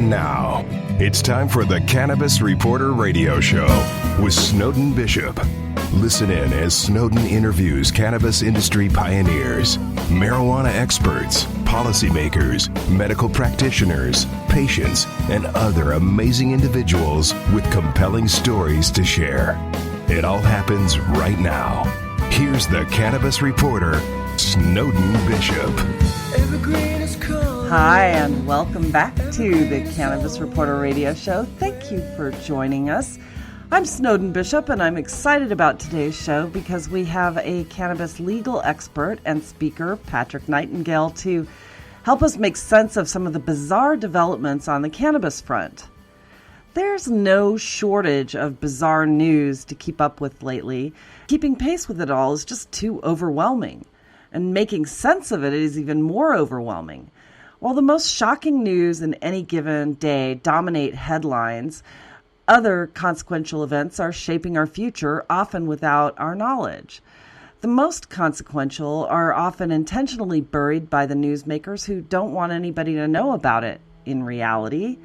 And now, it's time for the Cannabis Reporter Radio Show with Snowden Bishop. Listen in as Snowden interviews cannabis industry pioneers, marijuana experts, policymakers, medical practitioners, patients, and other amazing individuals with compelling stories to share. It all happens right now. Here's the Cannabis Reporter, Snowden Bishop. Hi, and welcome back to the Cannabis Reporter Radio Show. Thank you for joining us. I'm Snowden Bishop, and I'm excited about today's show because we have a cannabis legal expert and speaker, Patrick Nightingale, to help us make sense of some of the bizarre developments on the cannabis front. There's no shortage of bizarre news to keep up with lately. Keeping pace with it all is just too overwhelming, and making sense of it is even more overwhelming. While the most shocking news in any given day dominate headlines, other consequential events are shaping our future, often without our knowledge. The most consequential are often intentionally buried by the newsmakers who don't want anybody to know about it in reality.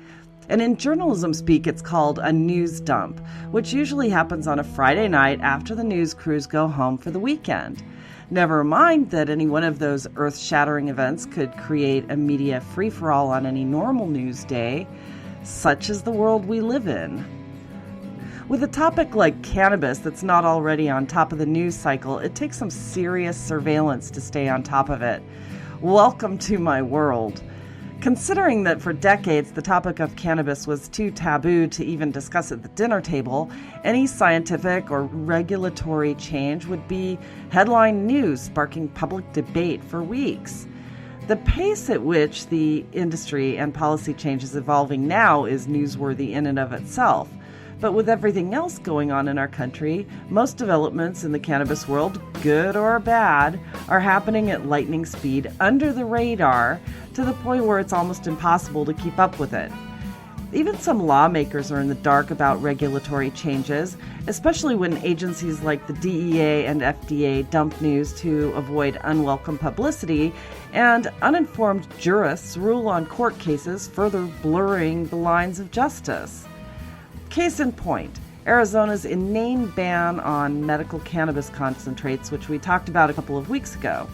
And in journalism speak, it's called a news dump, which usually happens on a Friday night after the news crews go home for the weekend. Never mind that any one of those earth-shattering events could create a media free-for-all on any normal news day. Such is the world we live in. With a topic like cannabis that's not already on top of the news cycle, it takes some serious surveillance to stay on top of it. Welcome to my world. Considering that for decades the topic of cannabis was too taboo to even discuss at the dinner table, any scientific or regulatory change would be headline news, sparking public debate for weeks. The pace at which the industry and policy change is evolving now is newsworthy in and of itself. But with everything else going on in our country, most developments in the cannabis world, good or bad, are happening at lightning speed under the radar to the point where it's almost impossible to keep up with it. Even some lawmakers are in the dark about regulatory changes, especially when agencies like the DEA and FDA dump news to avoid unwelcome publicity, and uninformed jurists rule on court cases, further blurring the lines of justice. Case in point, Arizona's inane ban on medical cannabis concentrates, which we talked about a couple of weeks ago.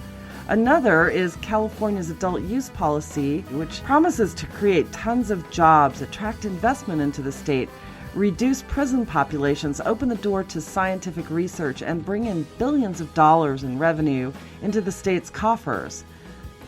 Another is California's adult use policy, which promises to create tons of jobs, attract investment into the state, reduce prison populations, open the door to scientific research, and bring in billions of dollars in revenue into the state's coffers.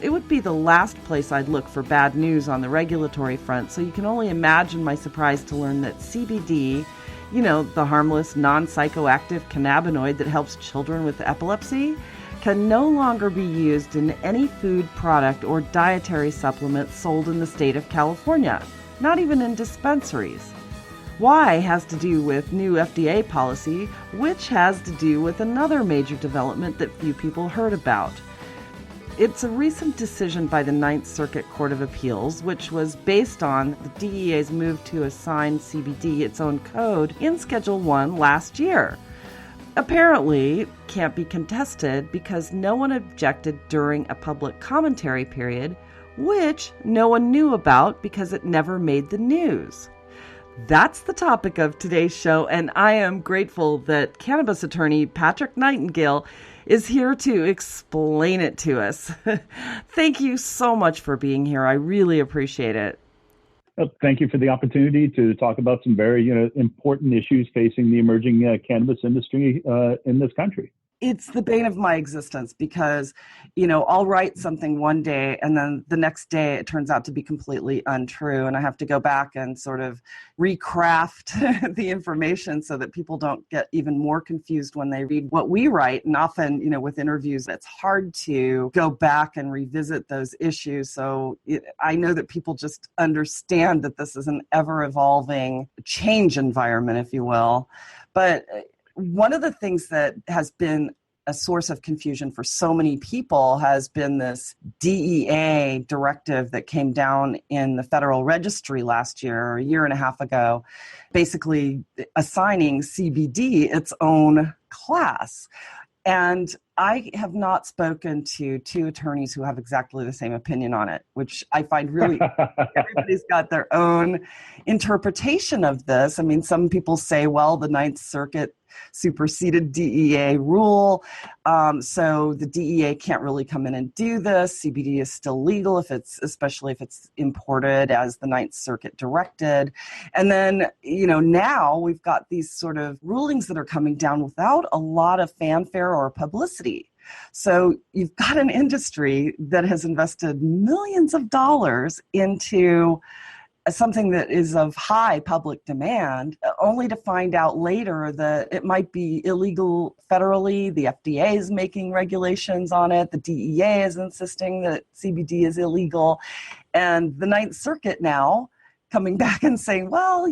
It would be the last place I'd look for bad news on the regulatory front, so you can only imagine my surprise to learn that CBD, the harmless, non-psychoactive cannabinoid that helps children with epilepsy, can no longer be used in any food product or dietary supplement sold in the state of California, not even in dispensaries. Why has to do with new FDA policy, which has to do with another major development that few people heard about. It's a recent decision by the Ninth Circuit Court of Appeals, which was based on the DEA's move to assign CBD its own code in Schedule 1 last year. Apparently, can't be contested because no one objected during a public commentary period, which no one knew about because it never made the news. That's the topic of today's show, and I am grateful that cannabis attorney Patrick Nightingale is here to explain it to us. Thank you so much for being here. I really appreciate it. Thank you for the opportunity to talk about some very important issues facing the emerging cannabis industry in this country. It's the bane of my existence because, I'll write something one day and then the next day it turns out to be completely untrue. And I have to go back and sort of recraft the information so that people don't get even more confused when they read what we write. And often, with interviews, it's hard to go back and revisit those issues. So I know that people just understand that this is an ever-evolving change environment, if you will. But one of the things that has been a source of confusion for so many people has been this DEA directive that came down in the Federal Registry last year, or a year and a half ago, basically assigning CBD its own class. And I have not spoken to two attorneys who have exactly the same opinion on it, which I find really, everybody's got their own interpretation of this. I mean, some people say, well, the Ninth Circuit superseded DEA rule, so the DEA can't really come in and do this. CBD is still legal especially if it's imported as the Ninth Circuit directed. And then, now we've got these sort of rulings that are coming down without a lot of fanfare or publicity. So you've got an industry that has invested millions of dollars into something that is of high public demand, only to find out later that it might be illegal federally. The FDA is making regulations on it. The DEA is insisting that CBD is illegal. And the Ninth Circuit now coming back and saying, well,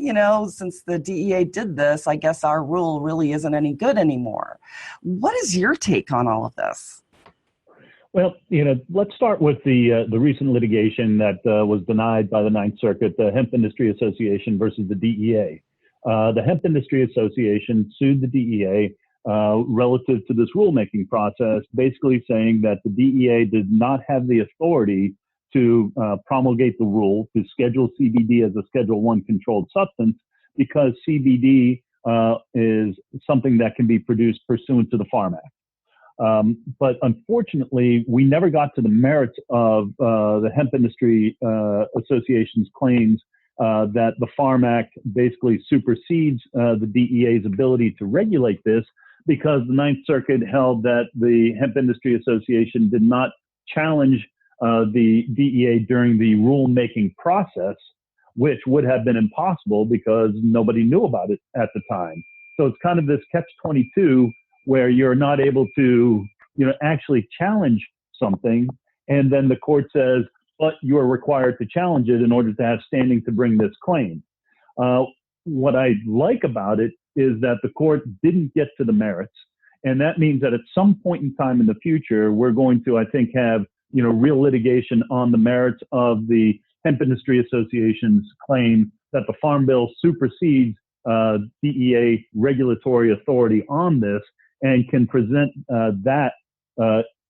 since the DEA did this, I guess our rule really isn't any good anymore. What is your take on all of this? Well, let's start with the recent litigation that was denied by the Ninth Circuit, the Hemp Industry Association versus the DEA. The Hemp Industry Association sued the DEA relative to this rulemaking process, basically saying that the DEA did not have the authority to promulgate the rule to schedule CBD as a Schedule I controlled substance, because CBD is something that can be produced pursuant to the Farm Act. But unfortunately, we never got to the merits of the Hemp Industry Association's claims that the Farm Act basically supersedes the DEA's ability to regulate this, because the Ninth Circuit held that the Hemp Industry Association did not challenge the DEA during the rulemaking process, which would have been impossible because nobody knew about it at the time. So it's kind of this catch-22 where you're not able to, actually challenge something, and then the court says, but you're required to challenge it in order to have standing to bring this claim. What I like about it is that the court didn't get to the merits, and that means that at some point in time in the future, we're going to, I think, have, real litigation on the merits of the Hemp Industry Association's claim that the Farm Bill supersedes DEA regulatory authority on this, and can present that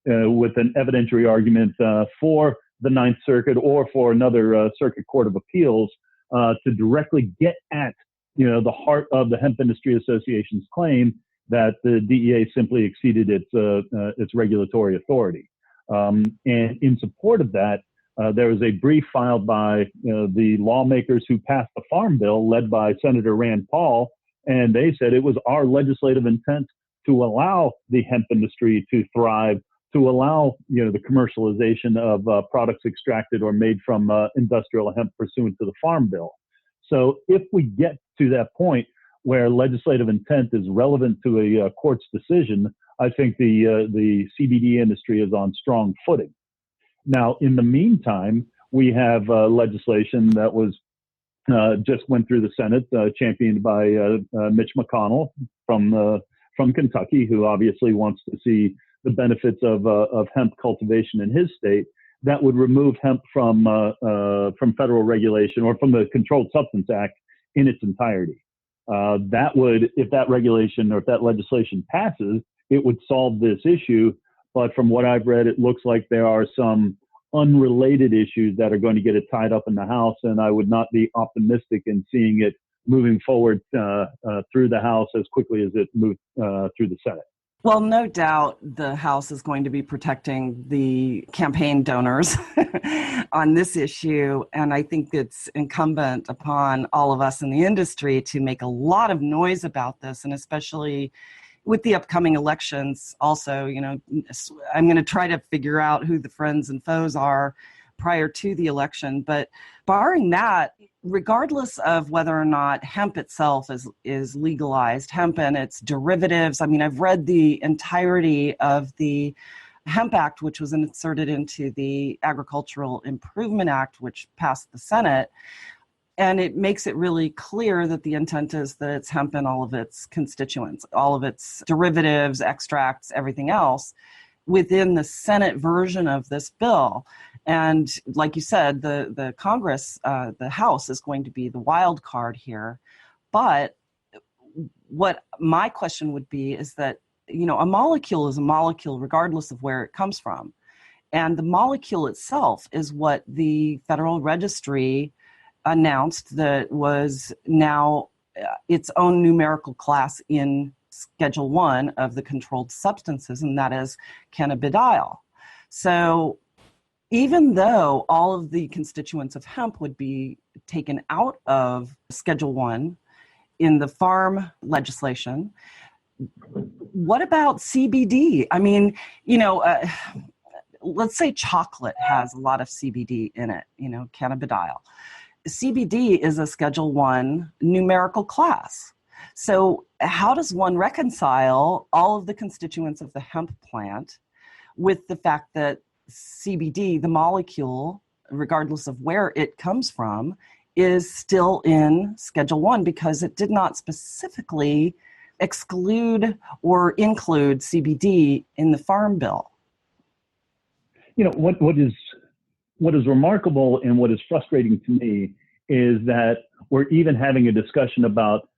with an evidentiary argument for the Ninth Circuit or for another circuit court of appeals to directly get at, the heart of the Hemp Industry Association's claim that the DEA simply exceeded its regulatory authority. And in support of that, there was a brief filed by the lawmakers who passed the Farm Bill, led by Senator Rand Paul, and they said it was our legislative intent to allow the hemp industry to thrive, to allow the commercialization of products extracted or made from industrial hemp pursuant to the Farm Bill. So if we get to that point where legislative intent is relevant to a court's decision, I think the CBD industry is on strong footing. Now, in the meantime, we have legislation that was just went through the Senate, championed by Mitch McConnell from Kentucky, who obviously wants to see the benefits of hemp cultivation in his state, that would remove hemp from federal regulation or from the Controlled Substance Act in its entirety. That would, if that regulation or if that legislation passes, it would solve this issue. But from what I've read, it looks like there are some unrelated issues that are going to get it tied up in the House, and I would not be optimistic in seeing it moving forward through the House as quickly as it moved through the Senate. Well, no doubt the House is going to be protecting the campaign donors on this issue, and I think it's incumbent upon all of us in the industry to make a lot of noise about this, and especially with the upcoming elections also, I'm going to try to figure out who the friends and foes are prior to the election. But barring that, regardless of whether or not hemp itself is legalized, hemp and its derivatives, I've read the entirety of the Hemp Act, which was inserted into the Agricultural Improvement Act, which passed the Senate. And it makes it really clear that the intent is that it's hemp and all of its constituents, all of its derivatives, extracts, everything else within the Senate version of this bill. And like you said, the Congress, the House is going to be the wild card here. But what my question would be is that a molecule is a molecule regardless of where it comes from. And the molecule itself is what the Federal Registry announced that was now its own numerical class in Schedule 1 of the controlled substances, and that is cannabidiol. So even though all of the constituents of hemp would be taken out of Schedule 1 in the farm legislation, what about CBD? I mean, let's say chocolate has a lot of CBD in it, cannabidiol. CBD is a Schedule 1 numerical class. So how does one reconcile all of the constituents of the hemp plant with the fact that CBD, the molecule, regardless of where it comes from, is still in Schedule 1 because it did not specifically exclude or include CBD in the Farm Bill? What is remarkable and what is frustrating to me is that we're even having a discussion about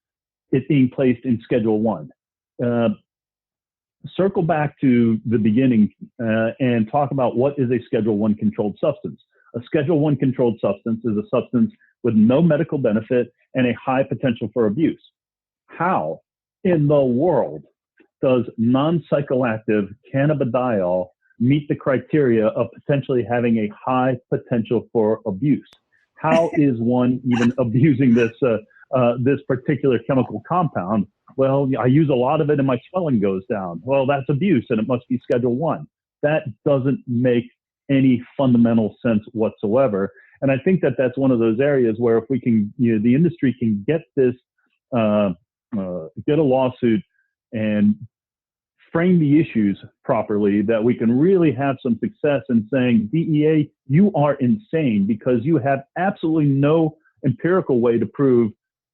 it being placed in Schedule 1. Circle back to the beginning and talk about what is a Schedule 1 controlled substance. A Schedule 1 controlled substance is a substance with no medical benefit and a high potential for abuse. How in the world does non-psychoactive cannabidiol meet the criteria of potentially having a high potential for abuse? How is one even abusing this particular chemical compound? Well, I use a lot of it and my swelling goes down. Well, that's abuse and it must be Schedule 1. That doesn't make any fundamental sense whatsoever. And I think that that's one of those areas where if we can, the industry can get this, get a lawsuit and frame the issues properly, that we can really have some success in saying, DEA, you are insane because you have absolutely no empirical way to prove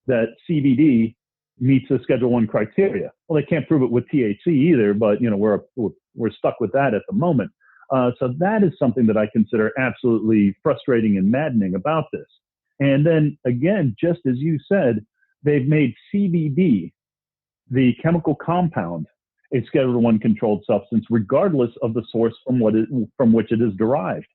that CBD meets the Schedule 1 criteria. Well, they can't prove it with THC either, but we're stuck with that at the moment. So that is something that I consider absolutely frustrating and maddening about this. And then again, just as you said, they've made CBD, the chemical compound, a Schedule 1 controlled substance, regardless of the source from which it is derived.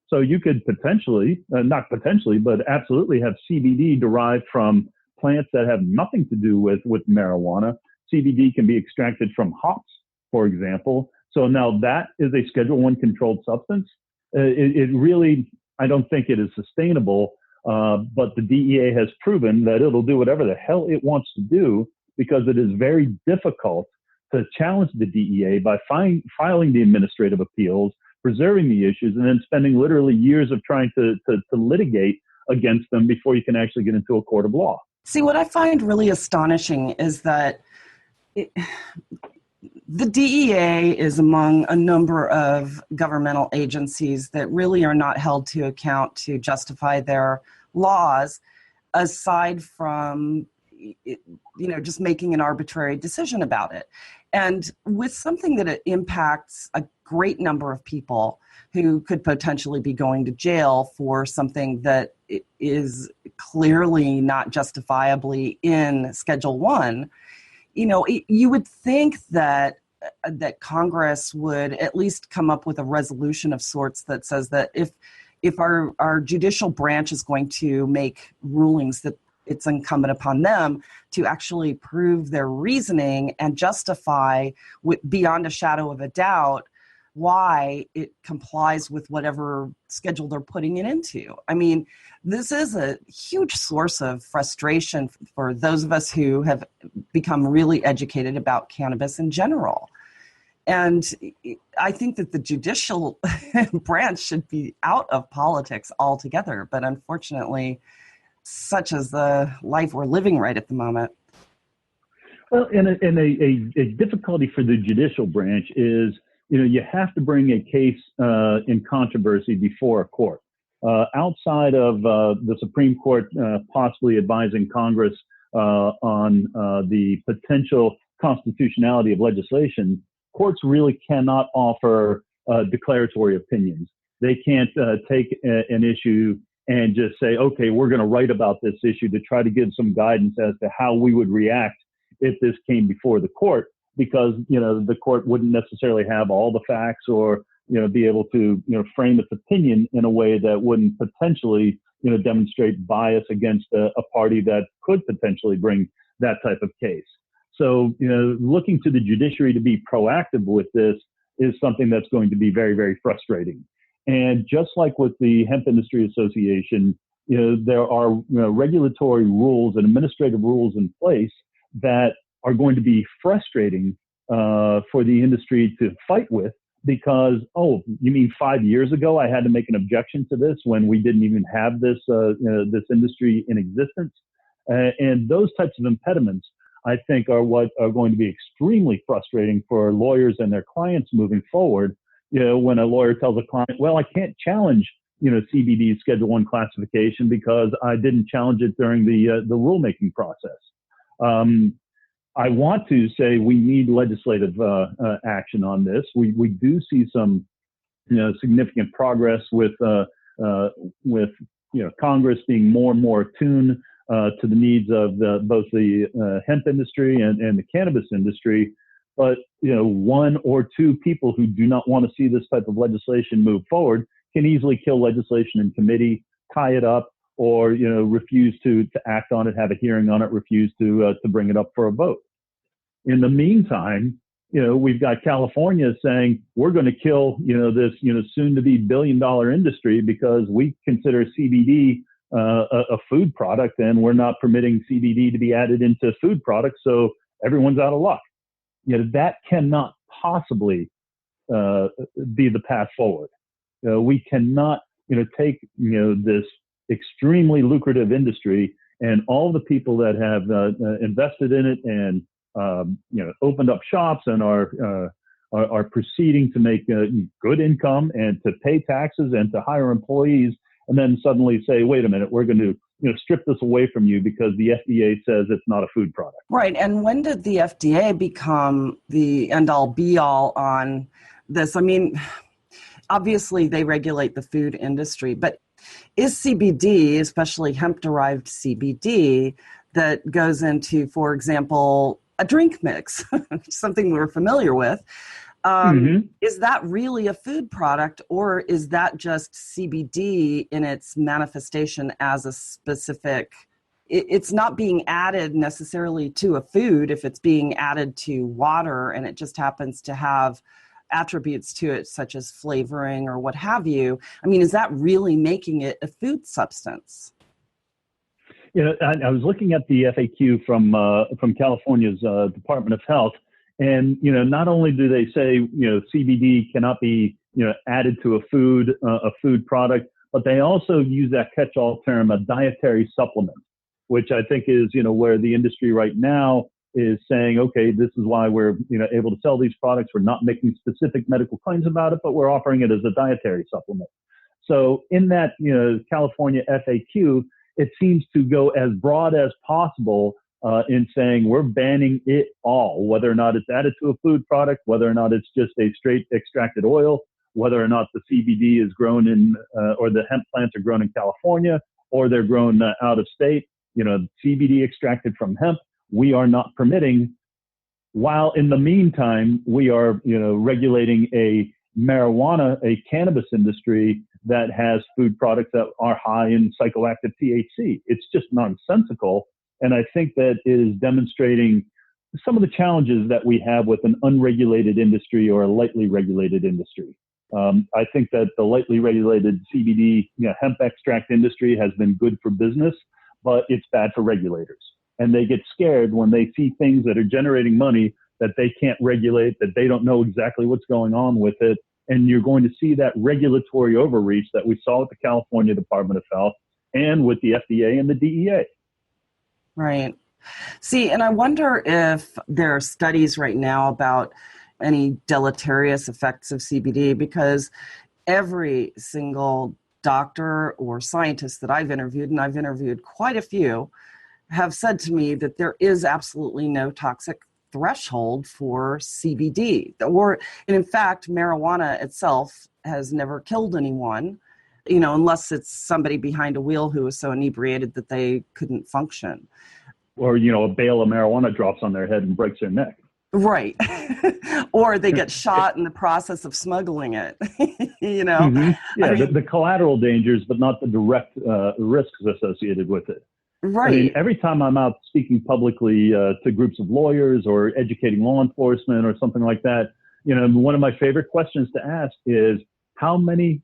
So you could potentially, not potentially, but absolutely have CBD derived from plants that have nothing to do with marijuana. CBD can be extracted from hops, for example. So now that is a Schedule 1 controlled substance. It really, I don't think it is sustainable, but the DEA has proven that it'll do whatever the hell it wants to do because it is very difficult to challenge the DEA by filing the administrative appeals, preserving the issues, and then spending literally years of trying to litigate against them before you can actually get into a court of law. See, what I find really astonishing is that the DEA is among a number of governmental agencies that really are not held to account to justify their laws, aside from just making an arbitrary decision about it. And with something that impacts a great number of people who could potentially be going to jail for something that is clearly not justifiably in Schedule 1, you would think that Congress would at least come up with a resolution of sorts that says that if our judicial branch is going to make rulings, that it's incumbent upon them to actually prove their reasoning and justify beyond a shadow of a doubt why it complies with whatever schedule they're putting it into. I mean, this is a huge source of frustration for those of us who have become really educated about cannabis in general. And I think that the judicial branch should be out of politics altogether. But unfortunately, such is the life we're living right at the moment. Well, and a difficulty for the judicial branch is, you have to bring a case in controversy before a court. Outside of the Supreme Court possibly advising Congress on the potential constitutionality of legislation, courts really cannot offer declaratory opinions. They can't take an issue and just say, okay, we're going to write about this issue to try to give some guidance as to how we would react if this came before the court. because, the court wouldn't necessarily have all the facts or, be able to, frame its opinion in a way that wouldn't potentially, demonstrate bias against a party that could potentially bring that type of case. So, looking to the judiciary to be proactive with this is something that's going to be very, very frustrating. And just like with the Hemp Industry Association, there are regulatory rules and administrative rules in place that are going to be frustrating for the industry to fight with, because, oh, you mean 5 years ago I had to make an objection to this when we didn't even have this this industry in existence? And those types of impediments, I think, are what are going to be extremely frustrating for lawyers and their clients moving forward. When a lawyer tells a client, well, I can't challenge, CBD Schedule 1 classification because I didn't challenge it during the rulemaking process. I want to say we need legislative action on this. We do see some, significant progress with Congress being more and more attuned to the needs of both the hemp industry and the cannabis industry. But, one or two people who do not want to see this type of legislation move forward can easily kill legislation in committee, tie it up, or, refuse to act on it, have a hearing on it, refuse to bring it up for a vote. In the meantime, we've got California saying we're going to kill, this, soon to be billion-dollar industry because we consider CBD a food product, and we're not permitting CBD to be added into food products. So everyone's out of luck. That cannot possibly be the path forward. We cannot, take, this extremely lucrative industry and all the people that have invested in it and opened up shops and are proceeding to make good income and to pay taxes and to hire employees, and then suddenly say, wait a minute, we're going to strip this away from you because the FDA says it's not a food product. Right. And when did the FDA become the end-all be-all on this? I mean, obviously they regulate the food industry, but is CBD, especially hemp-derived CBD, that goes into, for example, a drink mix, something we're familiar with, is that really a food product, or is that just CBD in its manifestation as a specific, it's not being added necessarily to a food if it's being added to water and it just happens to have attributes to it such as flavoring or what have you? I mean, is that really making it a food substance? I was looking at the FAQ from California's Department of Health, and not only do they say CBD cannot be added to a food product, but they also use that catch-all term, a dietary supplement, which I think is where the industry right now is saying, okay, this is why we're able to sell these products. We're not making specific medical claims about it, but we're offering it as a dietary supplement. So in that California FAQ, it seems to go as broad as possible in saying we're banning it all, whether or not it's added to a food product, whether or not it's just a straight extracted oil, whether or not the CBD is grown in or the hemp plants are grown in California or they're grown out of state. CBD extracted from hemp, we are not permitting. While in the meantime, we are regulating a cannabis industry that has food products that are high in psychoactive THC. It's just nonsensical. And I think that is demonstrating some of the challenges that we have with an unregulated industry or a lightly regulated industry. I think that the lightly regulated CBD hemp extract industry has been good for business, but it's bad for regulators. And they get scared when they see things that are generating money that they can't regulate, that they don't know exactly what's going on with it. And you're going to see that regulatory overreach that we saw with the California Department of Health and with the FDA and the DEA. Right. See, and I wonder if there are studies right now about any deleterious effects of CBD, because every single doctor or scientist that I've interviewed, and I've interviewed quite a few, have said to me that there is absolutely no toxic threshold for CBD, and in fact, marijuana itself has never killed anyone, unless it's somebody behind a wheel who was so inebriated that they couldn't function. Or, a bale of marijuana drops on their head and breaks their neck. Right. Or they get shot in the process of smuggling it. Mm-hmm. Yeah, I mean, the collateral dangers, but not the direct risks associated with it. I mean, right. every time I'm out speaking publicly to groups of lawyers or educating law enforcement or something like that, one of my favorite questions to ask is how many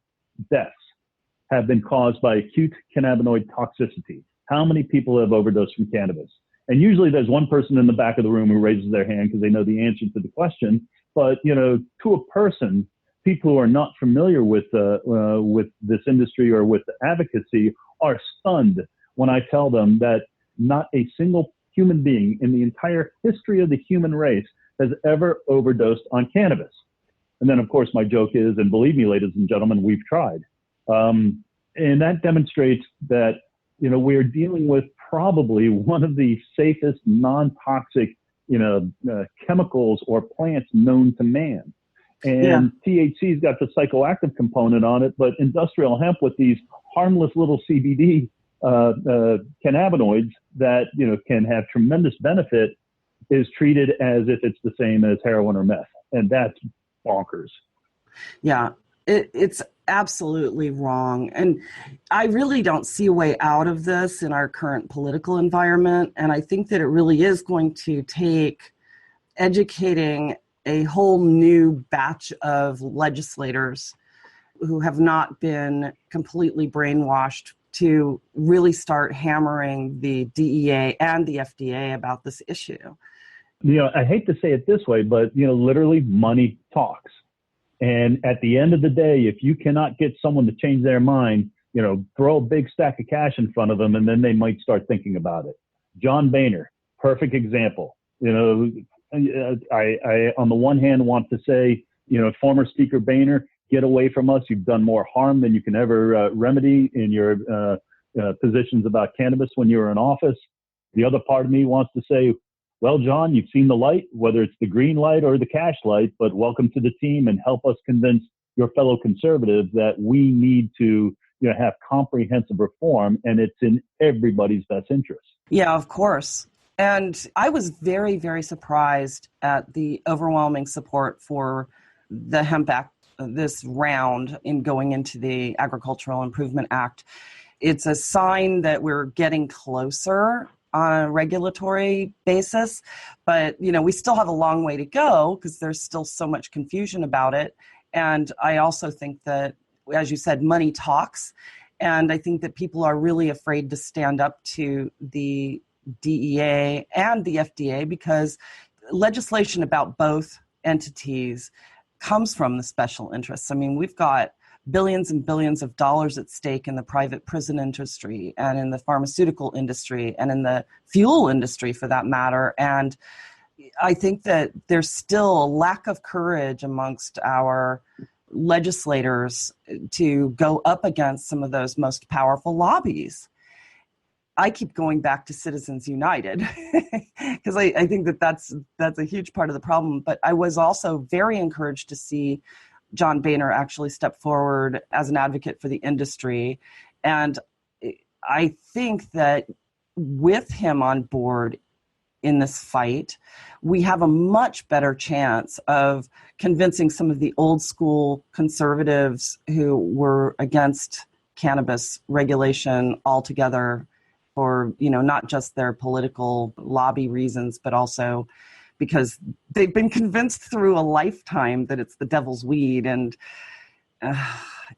deaths have been caused by acute cannabinoid toxicity? How many people have overdosed from cannabis? And usually there's one person in the back of the room who raises their hand because they know the answer to the question. But, to a person, people who are not familiar with this industry or with the advocacy are stunned when I tell them that not a single human being in the entire history of the human race has ever overdosed on cannabis. And then, of course, my joke is, and believe me, ladies and gentlemen, we've tried. And that demonstrates that, we're dealing with probably one of the safest non-toxic, chemicals or plants known to man. And THC's got the psychoactive component on it, but industrial hemp with these harmless little CBD cannabinoids that, can have tremendous benefit is treated as if it's the same as heroin or meth. And that's bonkers. Yeah, it's absolutely wrong. And I really don't see a way out of this in our current political environment. And I think that it really is going to take educating a whole new batch of legislators who have not been completely brainwashed to really start hammering the DEA and the FDA about this issue. I hate to say it this way, but, literally money talks. And at the end of the day, if you cannot get someone to change their mind, throw a big stack of cash in front of them, and then they might start thinking about it. John Boehner, perfect example. I on the one hand want to say, former Speaker Boehner, get away from us. You've done more harm than you can ever remedy in your positions about cannabis when you were in office. The other part of me wants to say, well, John, you've seen the light, whether it's the green light or the cash light, but welcome to the team and help us convince your fellow conservatives that we need to have comprehensive reform, and it's in everybody's best interest. Yeah, of course. And I was very, very surprised at the overwhelming support for the Hemp Act this round in going into the Agricultural Improvement Act. It's a sign that we're getting closer on a regulatory basis, but we still have a long way to go because there's still so much confusion about it. And I also think that, as you said, money talks, and I think that people are really afraid to stand up to the DEA and the FDA because legislation about both entities comes from the special interests. I mean, we've got billions and billions of dollars at stake in the private prison industry and in the pharmaceutical industry and in the fuel industry for that matter. And I think that there's still a lack of courage amongst our legislators to go up against some of those most powerful lobbies. I keep going back to Citizens United because I think that that's a huge part of the problem. But I was also very encouraged to see John Boehner actually step forward as an advocate for the industry. And I think that with him on board in this fight, we have a much better chance of convincing some of the old school conservatives who were against cannabis regulation altogether for, not just their political lobby reasons, but also because they've been convinced through a lifetime that it's the devil's weed. And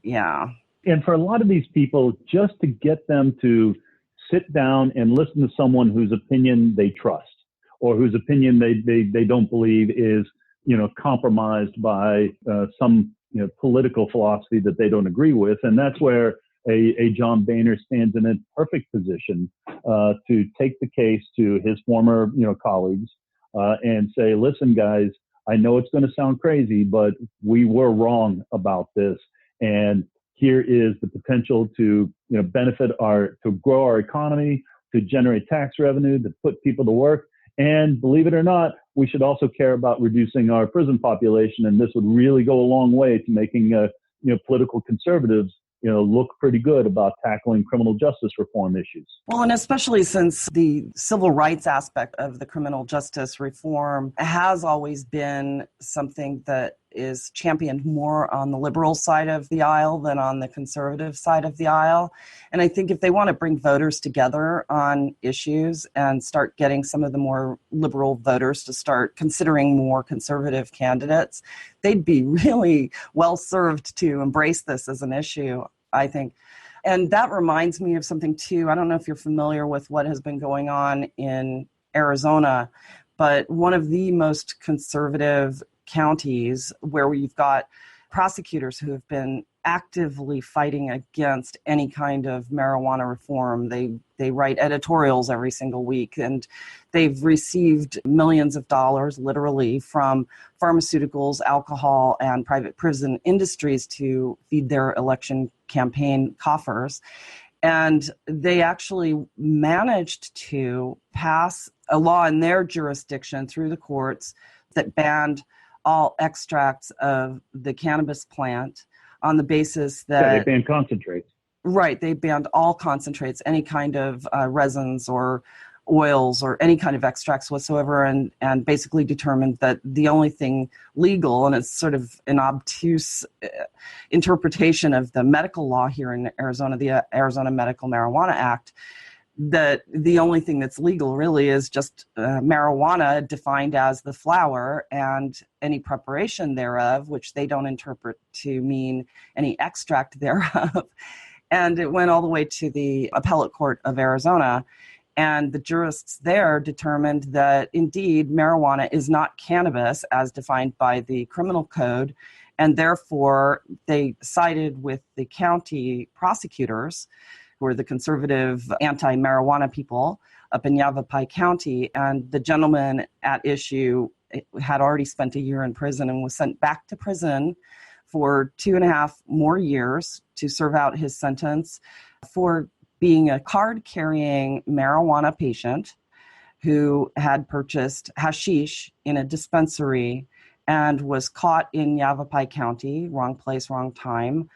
yeah. And for a lot of these people, just to get them to sit down and listen to someone whose opinion they trust or whose opinion they don't believe is, compromised by some, political philosophy that they don't agree with. And that's where a John Boehner stands in a perfect position to take the case to his former, colleagues and say, listen, guys, I know it's going to sound crazy, but we were wrong about this. And here is the potential to, benefit to grow our economy, to generate tax revenue, to put people to work. And believe it or not, we should also care about reducing our prison population. And this would really go a long way to making, political conservatives, look pretty good about tackling criminal justice reform issues. Well, and especially since the civil rights aspect of the criminal justice reform has always been something that is championed more on the liberal side of the aisle than on the conservative side of the aisle. And I think if they want to bring voters together on issues and start getting some of the more liberal voters to start considering more conservative candidates, they'd be really well served to embrace this as an issue, I think. And that reminds me of something too. I don't know if you're familiar with what has been going on in Arizona, but one of the most conservative counties where you've got prosecutors who have been actively fighting against any kind of marijuana reform. They write editorials every single week, and they've received millions of dollars, literally, from pharmaceuticals, alcohol, and private prison industries to feed their election campaign coffers. And they actually managed to pass a law in their jurisdiction through the courts that banned all extracts of the cannabis plant on the basis that... Yeah, they banned concentrates. Right, they banned all concentrates, any kind of resins or oils or any kind of extracts whatsoever, and basically determined that the only thing legal, and it's sort of an obtuse interpretation of the medical law here in Arizona, the Arizona Medical Marijuana Act, that the only thing that's legal really is just marijuana defined as the flower and any preparation thereof, which they don't interpret to mean any extract thereof. And it went all the way to the appellate court of Arizona. And the jurists there determined that indeed marijuana is not cannabis as defined by the criminal code. And therefore they sided with the county prosecutors, who are the conservative anti-marijuana people up in Yavapai County. And the gentleman at issue had already spent a year in prison and was sent back to prison for 2.5 more years to serve out his sentence for being a card-carrying marijuana patient who had purchased hashish in a dispensary and was caught in Yavapai County, wrong place, wrong time,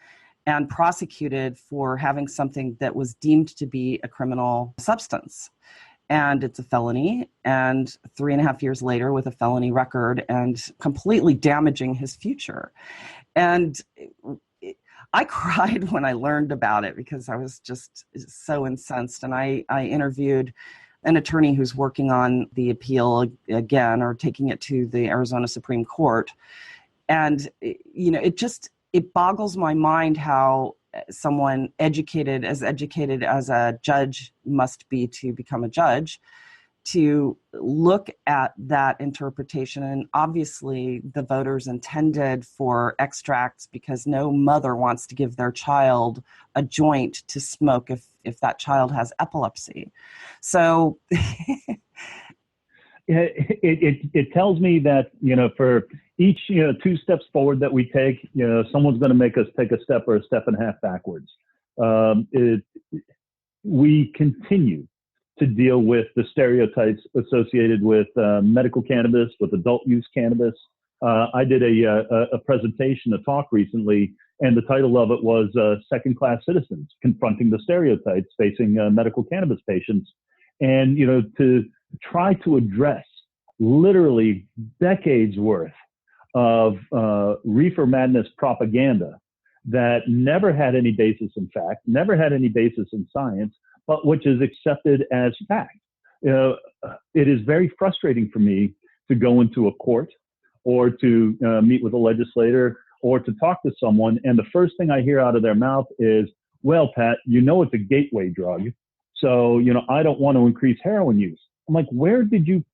and prosecuted for having something that was deemed to be a criminal substance. And it's a felony, and 3.5 years later with a felony record and completely damaging his future. And I cried when I learned about it because I was just so incensed. And I interviewed an attorney who's working on the appeal again, or taking it to the Arizona Supreme Court. And, it boggles my mind how someone educated as a judge must be to become a judge, to look at that interpretation. And obviously the voters intended for extracts because no mother wants to give their child a joint to smoke if that child has epilepsy. So it tells me that, for each, 2 steps forward that we take, someone's going to make us take a step or a step and a half backwards. We continue to deal with the stereotypes associated with medical cannabis, with adult use cannabis. I did a presentation, a talk recently, and the title of it was Second-Class Citizens Confronting the Stereotypes Facing Medical Cannabis Patients. And, to try to address literally decades worth of reefer madness propaganda that never had any basis in fact, never had any basis in science, but which is accepted as fact. It is very frustrating for me to go into a court or to meet with a legislator or to talk to someone, and the first thing I hear out of their mouth is, well, Pat, it's a gateway drug, so, I don't want to increase heroin use. I'm like, where did you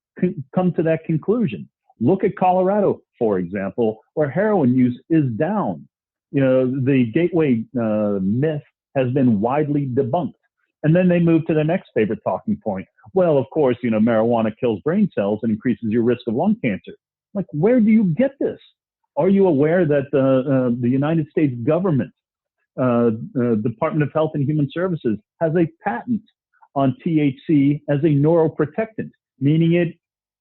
come to that conclusion? Look at Colorado, for example, where heroin use is down. The gateway myth has been widely debunked. And then they move to the next favorite talking point. Well, of course, marijuana kills brain cells and increases your risk of lung cancer. Like, where do you get this? Are you aware that the United States government, Department of Health and Human Services, has a patent on THC as a neuroprotectant, meaning it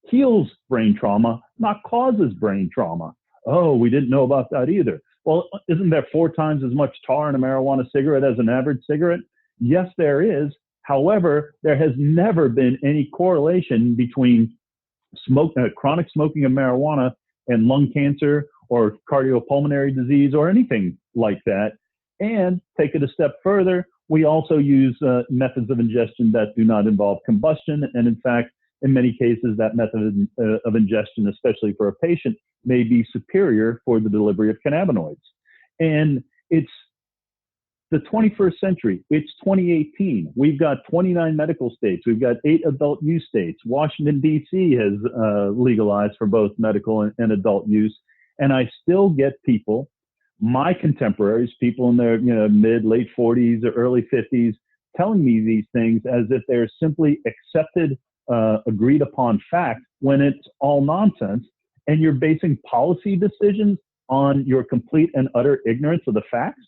heals brain trauma, not causes brain trauma? Oh, we didn't know about that either. Well, isn't there 4 times as much tar in a marijuana cigarette as an average cigarette? Yes, there is. However, there has never been any correlation between chronic smoking of marijuana and lung cancer or cardiopulmonary disease or anything like that. And take it a step further, we also use methods of ingestion that do not involve combustion. And in fact, in many cases, that method of ingestion, especially for a patient, may be superior for the delivery of cannabinoids. And it's the 21st century. It's 2018. We've got 29 medical states. We've got 8 adult use states. Washington, D.C. has legalized for both medical and adult use. And I still get people, my contemporaries, people in their mid, late 40s or early 50s, telling me these things as if they're simply accepted, agreed upon fact, when it's all nonsense. And you're basing policy decisions on your complete and utter ignorance of the facts.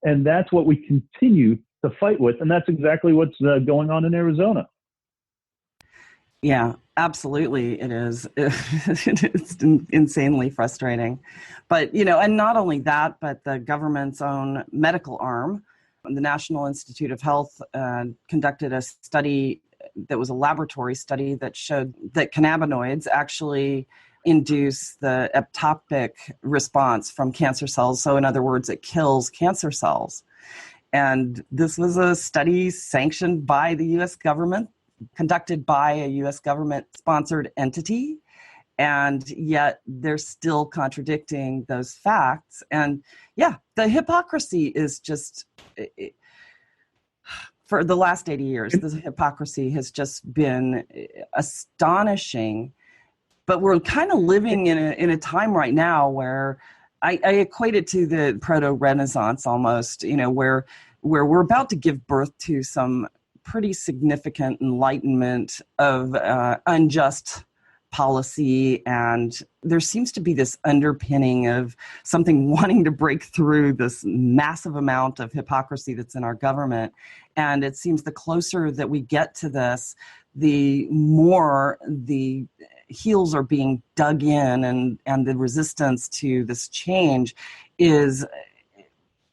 And that's what we continue to fight with. And that's exactly what's going on in Arizona. Yeah, absolutely. It is. It's insanely frustrating. But, and not only that, but the government's own medical arm, the National Institute of Health, conducted a study that was a laboratory study that showed that cannabinoids actually induce the apoptotic response from cancer cells. So in other words, it kills cancer cells. And this was a study sanctioned by the U.S. government, conducted by a U.S. government-sponsored entity, and yet they're still contradicting those facts. And yeah, the hypocrisy is just, for the last 80 years, the hypocrisy has just been astonishing. But we're kind of living in a time right now where I equate it to the proto-Renaissance almost, where we're about to give birth to some pretty significant enlightenment of unjust policy. And there seems to be this underpinning of something wanting to break through this massive amount of hypocrisy that's in our government. And it seems the closer that we get to this, the more the heels are being dug in, and the resistance to this change is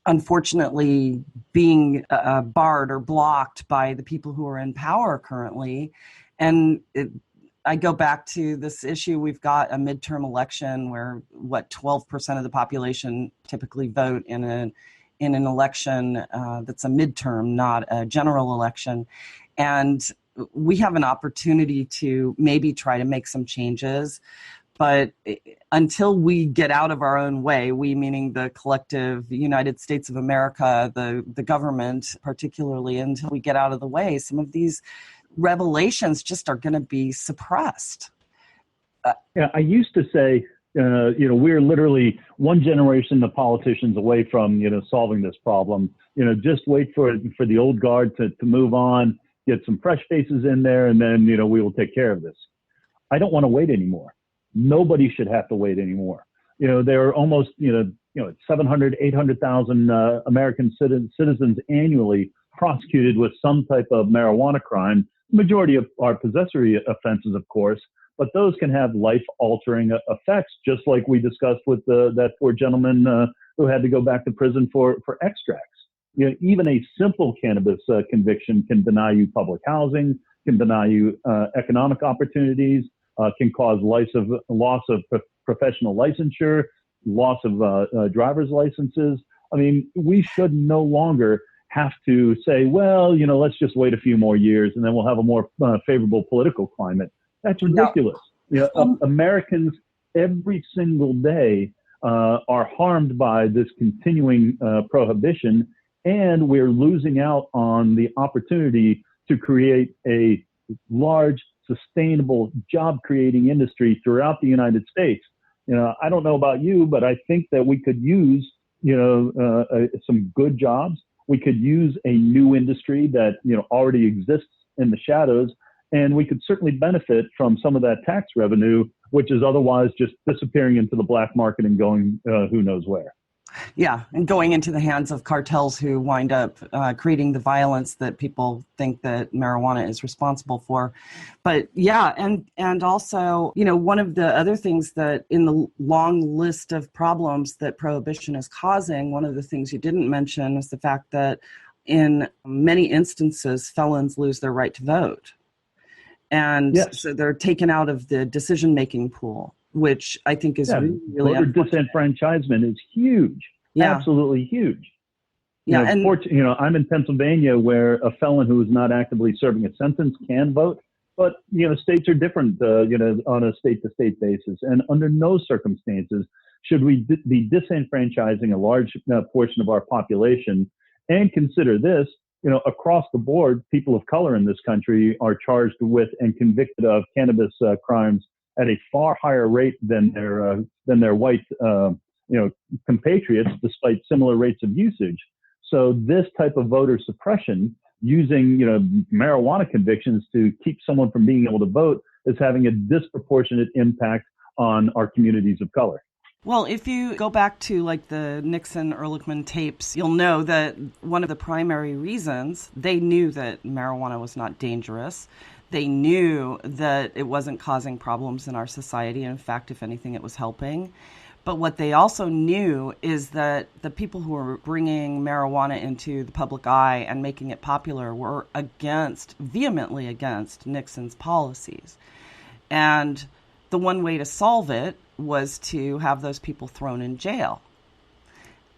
unfortunately being barred or blocked by the people who are in power currently. And I go back to this issue. We've got a midterm election where 12% of the population typically vote in an election that's a midterm, not a general election. And we have an opportunity to maybe try to make some changes, but until we get out of our own way, we meaning the collective United States of America, the government particularly, until we get out of the way, some of these revelations just are going to be suppressed. Yeah, I used to say, we're literally one generation of politicians away from, solving this problem. Just wait for the old guard to move on, get some fresh faces in there, and then, we will take care of this. I don't want to wait anymore. Nobody should have to wait anymore. There are almost, 700, 800,000 American citizens annually prosecuted with some type of marijuana crime. The majority of are possessory offenses, of course, but those can have life-altering effects, just like we discussed with that poor gentleman who had to go back to prison for extracts. Even a simple cannabis conviction can deny you public housing, can deny you economic opportunities, can cause loss of professional licensure, loss of driver's licenses. I mean, we should no longer have to say, well, let's just wait a few more years and then we'll have a more favorable political climate. That's ridiculous. No. Americans every single day are harmed by this continuing prohibition, and we're losing out on the opportunity to create a large, sustainable, job-creating industry throughout the United States. I don't know about you, but I think that we could use, some good jobs. We could use a new industry that, already exists in the shadows, and we could certainly benefit from some of that tax revenue, which is otherwise just disappearing into the black market and going who knows where. Yeah, and going into the hands of cartels who wind up creating the violence that people think that marijuana is responsible for. But yeah, and also, one of the other things that in the long list of problems that prohibition is causing, one of the things you didn't mention is the fact that in many instances, felons lose their right to vote. And Yes. so they're taken out of the decision-making pool, which I think is really voter disenfranchisement is huge. Yeah. Absolutely huge. Yeah, I'm in Pennsylvania where a felon who is not actively serving a sentence can vote, but states are different, on a state-to-state basis, and under no circumstances should we be disenfranchising a large portion of our population. And consider this, across the board, people of color in this country are charged with and convicted of cannabis crimes at a far higher rate than their white compatriots, despite similar rates of usage. So this type of voter suppression, using marijuana convictions to keep someone from being able to vote, is having a disproportionate impact on our communities of color. Well, if you go back to like the Nixon-Ehrlichman tapes, you'll know that one of the primary reasons they knew that marijuana was not dangerous. They knew that it wasn't causing problems in our society. In fact, if anything, it was helping. But what they also knew is that the people who were bringing marijuana into the public eye and making it popular were vehemently against Nixon's policies. And the one way to solve it was to have those people thrown in jail.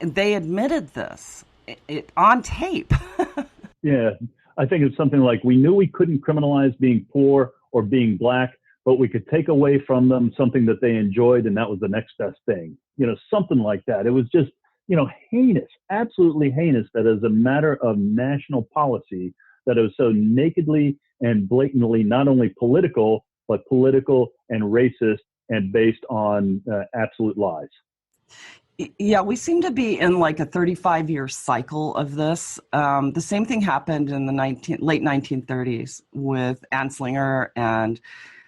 And they admitted this on tape. Yeah, I think it's something like, we knew we couldn't criminalize being poor or being black, but we could take away from them something that they enjoyed, and that was the next best thing. Something like that. It was just, heinous, absolutely heinous, that as a matter of national policy, that it was so nakedly and blatantly not only political, but political and racist and based on absolute lies. Yeah, we seem to be in like a 35-year cycle of this. The same thing happened in the late 1930s with Anslinger and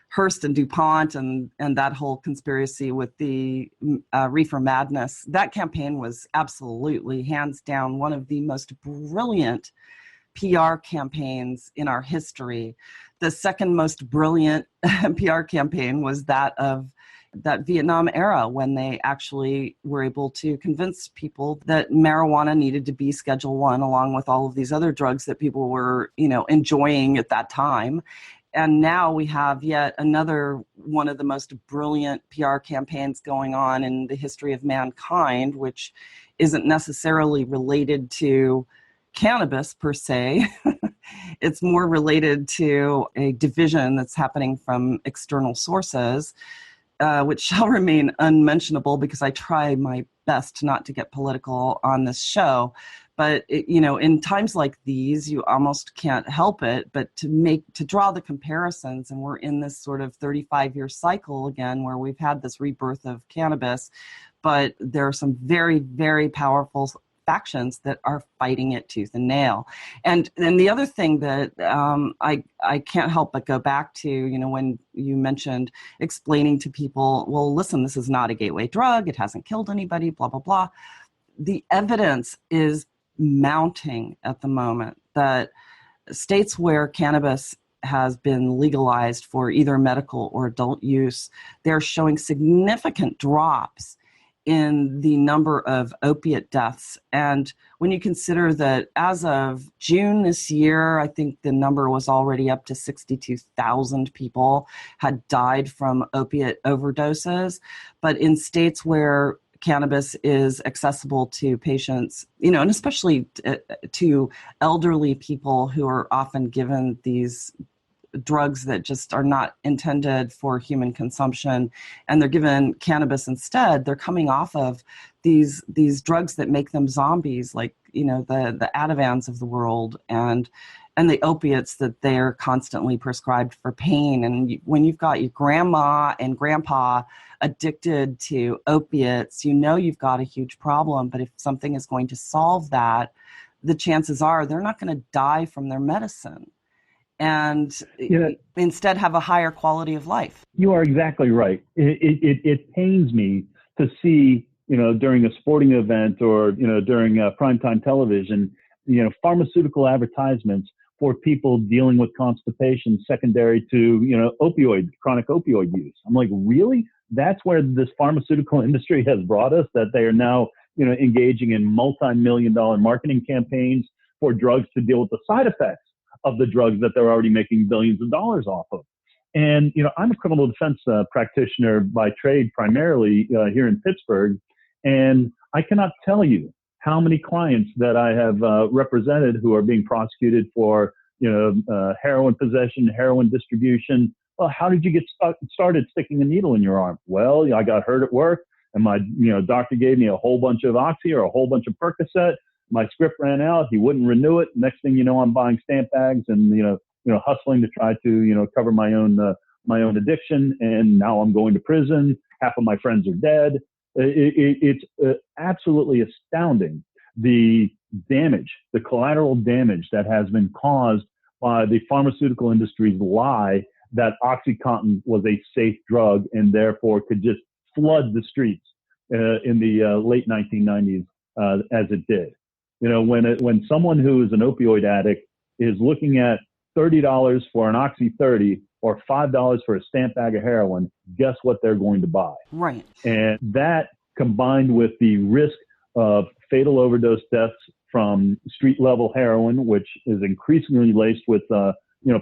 Hearst and DuPont and that whole conspiracy with the reefer madness. That campaign was absolutely, hands down, one of the most brilliant PR campaigns in our history. The second most brilliant PR campaign was that of that Vietnam era, when they actually were able to convince people that marijuana needed to be Schedule I, along with all of these other drugs that people were, enjoying at that time. And now we have yet another one of the most brilliant PR campaigns going on in the history of mankind, which isn't necessarily related to cannabis per se. It's more related to a division that's happening from external sources, which shall remain unmentionable because I try my best not to get political on this show. But, in times like these, you almost can't help it but to draw the comparisons. And we're in this sort of 35-year cycle again, where we've had this rebirth of cannabis, but there are some very, very powerful factions that are fighting it tooth and nail. And the other thing that I can't help but go back to, when you mentioned explaining to people, well, listen, this is not a gateway drug. It hasn't killed anybody, blah, blah, blah. The evidence is mounting at the moment that states where cannabis has been legalized for either medical or adult use, they're showing significant drops in the number of opiate deaths. And when you consider that as of June this year, I think the number was already up to 62,000 people had died from opiate overdoses. But in states where cannabis is accessible to patients, and especially to elderly people who are often given these drugs that just are not intended for human consumption, and they're given cannabis instead, they're coming off of these drugs that make them zombies, like the Ativans of the world and the opiates that they're constantly prescribed for pain. And when you've got your grandma and grandpa addicted to opiates, you've got a huge problem. But if something is going to solve that, the chances are they're not going to die from their medicine and instead have a higher quality of life. You are exactly right. It pains me to see during a sporting event or, during primetime television, pharmaceutical advertisements for people dealing with constipation secondary to, chronic opioid use. I'm like, really? That's where this pharmaceutical industry has brought us, that they are now, engaging in multi-million-dollar marketing campaigns for drugs to deal with the side effects of the drugs that they're already making billions of dollars off of. And, I'm a criminal defense practitioner by trade, primarily here in Pittsburgh. And I cannot tell you how many clients that I have represented who are being prosecuted for, heroin possession, heroin distribution. Well, how did you get started sticking a needle in your arm? Well, I got hurt at work, and my, doctor gave me a whole bunch of Oxy or a whole bunch of Percocet. My script ran out. He wouldn't renew it. Next thing you know, I'm buying stamp bags and, hustling to try to, cover my own addiction. And now I'm going to prison. Half of my friends are dead. It's absolutely astounding, the damage, the collateral damage that has been caused by the pharmaceutical industry's lie that OxyContin was a safe drug and therefore could just flood the streets in the late 1990s as it did. When someone who is an opioid addict is looking at $30 for an Oxy 30 or $5 for a stamp bag of heroin, guess what they're going to buy? Right. And that, combined with the risk of fatal overdose deaths from street level heroin, which is increasingly laced with,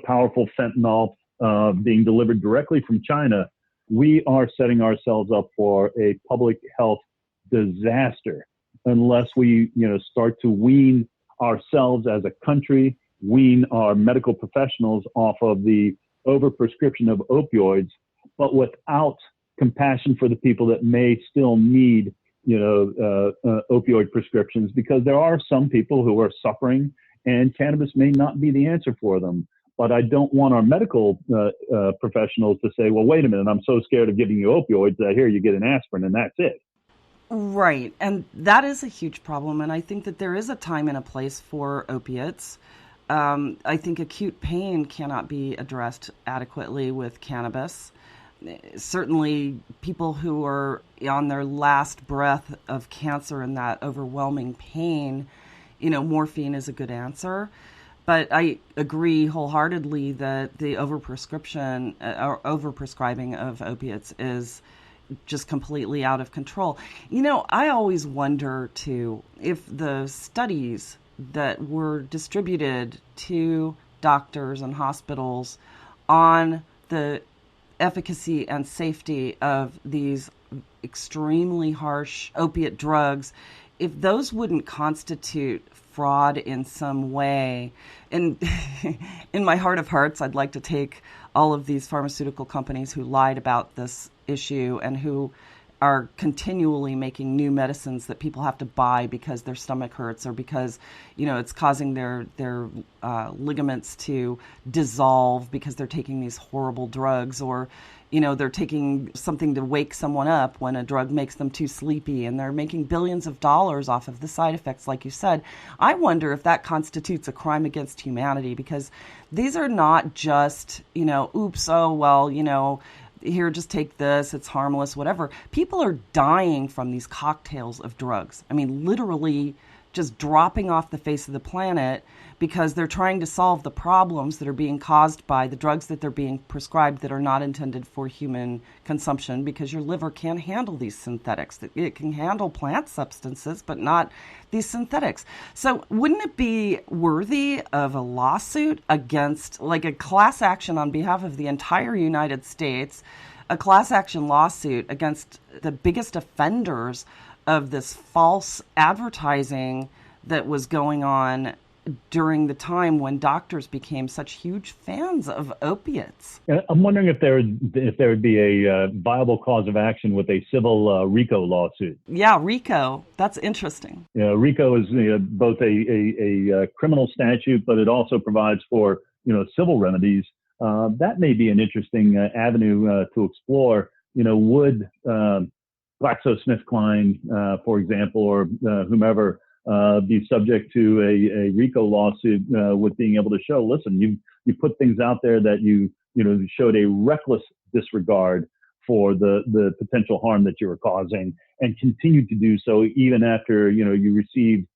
powerful fentanyl being delivered directly from China, we are setting ourselves up for a public health disaster unless we, start to wean ourselves as a country, wean our medical professionals off of the overprescription of opioids, but without compassion for the people that may still need, opioid prescriptions, because there are some people who are suffering and cannabis may not be the answer for them. But I don't want our medical professionals to say, well, wait a minute, I'm so scared of giving you opioids that here you get an aspirin and that's it. Right. And that is a huge problem. And I think that there is a time and a place for opiates. I think acute pain cannot be addressed adequately with cannabis. Certainly people who are on their last breath of cancer and that overwhelming pain, morphine is a good answer. But I agree wholeheartedly that the overprescription or overprescribing of opiates is just completely out of control. I always wonder, too, if the studies that were distributed to doctors and hospitals on the efficacy and safety of these extremely harsh opiate drugs, if those wouldn't constitute fraud in some way. And in my heart of hearts, I'd like to take all of these pharmaceutical companies who lied about this issue and who are continually making new medicines that people have to buy because their stomach hurts or because, it's causing their ligaments to dissolve because they're taking these horrible drugs, or, they're taking something to wake someone up when a drug makes them too sleepy, and they're making billions of dollars off of the side effects, like you said. I wonder if that constitutes a crime against humanity, because these are not just, oops, oh, well, here, just take this, it's harmless, whatever. People are dying from these cocktails of drugs. I mean, literally just dropping off the face of the planet because they're trying to solve the problems that are being caused by the drugs that they're being prescribed that are not intended for human consumption, because your liver can't handle these synthetics. It can handle plant substances, but not these synthetics. So wouldn't it be worthy of a lawsuit against, like a class action on behalf of the entire United States, a class action lawsuit against the biggest offenders of this false advertising that was going on during the time when doctors became such huge fans of opiates? I'm wondering if there would be a viable cause of action with a civil RICO lawsuit. Yeah, RICO. That's interesting. RICO is both a criminal statute, but it also provides for civil remedies. That may be an interesting avenue to explore. Would GlaxoSmithKline, for example, or whomever, be subject to a RICO lawsuit with being able to show, listen, you put things out there that you showed a reckless disregard for the potential harm that you were causing, and continued to do so even after, you received,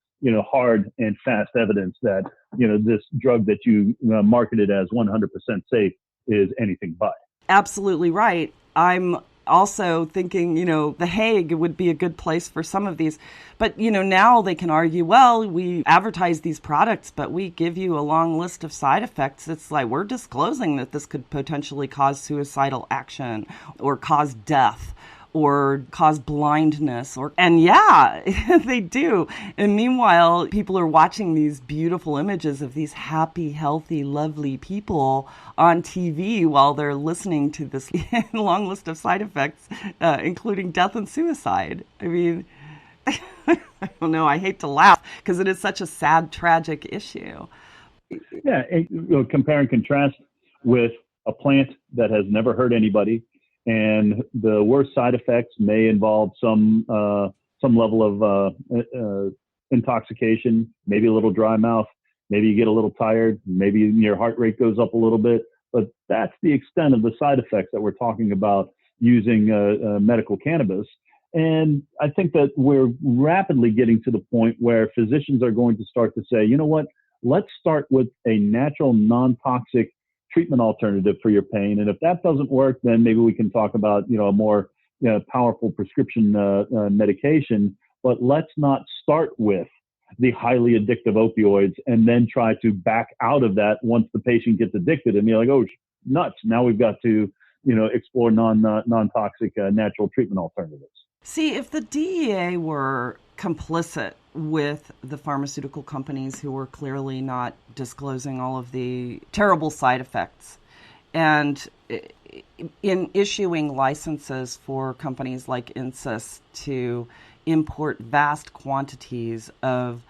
hard and fast evidence that, this drug that you marketed as 100% safe is anything but. Absolutely right. I'm also thinking, The Hague would be a good place for some of these. But, now they can argue, well, we advertise these products, but we give you a long list of side effects. It's like we're disclosing that this could potentially cause suicidal action or cause death or cause blindness, and yeah, they do. And meanwhile, people are watching these beautiful images of these happy, healthy, lovely people on TV while they're listening to this long list of side effects, including death and suicide. I mean, I don't know, I hate to laugh because it is such a sad, tragic issue. Yeah, compare and contrast with a plant that has never hurt anybody, and the worst side effects may involve some level of intoxication, maybe a little dry mouth, maybe you get a little tired, maybe your heart rate goes up a little bit. But that's the extent of the side effects that we're talking about using medical cannabis. And I think that we're rapidly getting to the point where physicians are going to start to say, you know what, let's start with a natural, non-toxic treatment alternative for your pain. And if that doesn't work, then maybe we can talk about, a more powerful prescription medication. But let's not start with the highly addictive opioids and then try to back out of that once the patient gets addicted. And you're like, oh, nuts. Now we've got to, explore non-toxic natural treatment alternatives. See, if the DEA were complicit with the pharmaceutical companies who were clearly not disclosing all of the terrible side effects, and in issuing licenses for companies like Insys to import vast quantities of